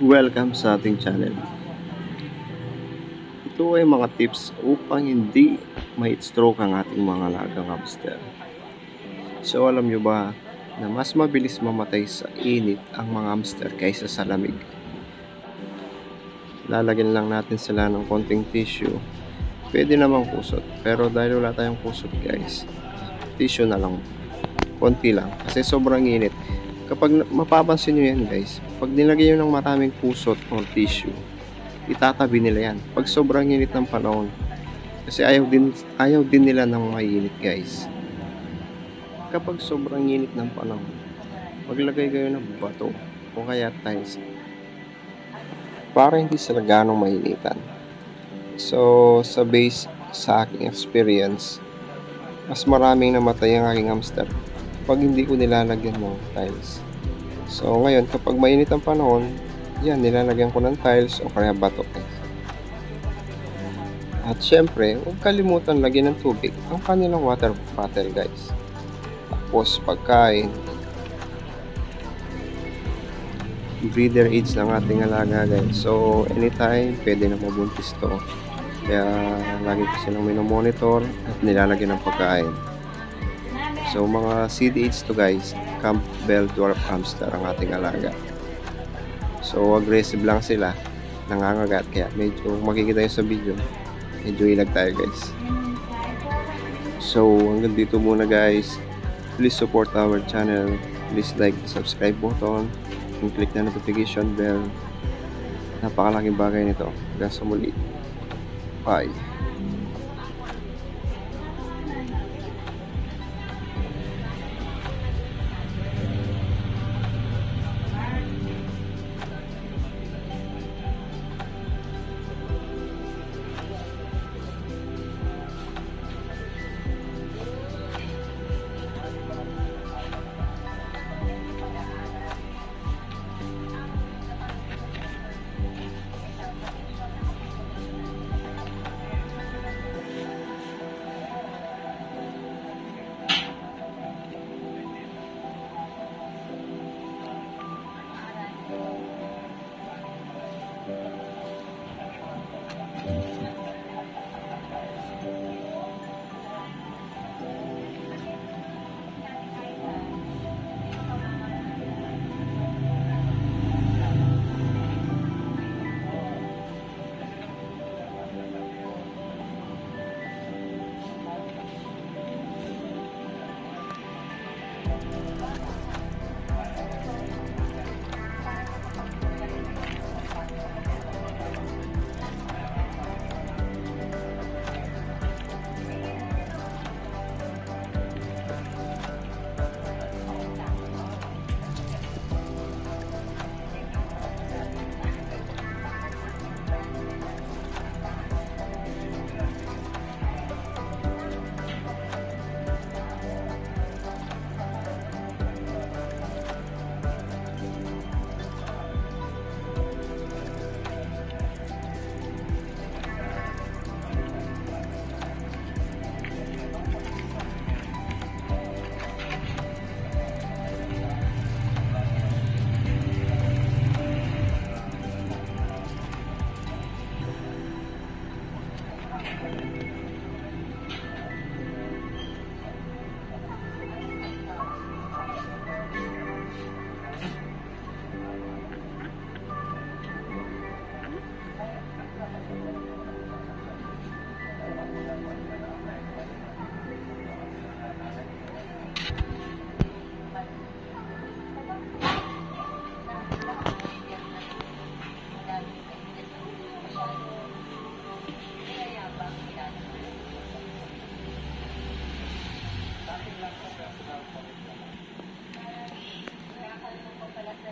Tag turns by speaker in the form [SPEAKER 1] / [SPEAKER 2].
[SPEAKER 1] Welcome sa ating channel. Ito ay mga tips upang hindi ma-stroke ang ating mga alagang hamster. So alam nyo ba na mas mabilis mamatay sa init ang mga hamster kaysa sa lamig? Lalagyan lang natin sila ng konting tissue. Pwede namang kusot, pero dahil wala tayong kusot guys, tissue na lang. Konti lang kasi sobrang init. Kapag mapapansin nyo yan guys, pag nilagay nyo ng maraming kusot o tissue, itatabi nila yan pag sobrang init ng panahon. Kasi ayaw din nila ng mainit guys. Kapag sobrang init ng panahon, maglagay kayo ng bato o kaya tiles para hindi sila ganong mainitan. So sa aking experience, mas maraming namatay ang aking hamster pag hindi ko nilalagyan ng tiles. So ngayon kapag mainit ang panahon, yan, nilalagyan ko ng tiles o kaya bato. At syempre, huwag kalimutan lagyan ng tubig ang kanilang water bottle guys. Tapos pagkain, breeder aids ng ating alaga guys. So anytime pwede na mabuntis to, kaya lagi ko silang minomonitor at nilalagyan ng pagkain. So mga CDH to guys, Campbell Dwarf Hamster ang ating alaga. So aggressive lang sila, nangangagat, kaya medyo makikita yun sa video, medyo ilag tayo guys. So hanggang dito muna guys. Please support our channel. Please like the subscribe button and click the notification bell. Napakalaking bagay nito. Hanggang sa muli. Bye.
[SPEAKER 2] Nakakalimutan pala sa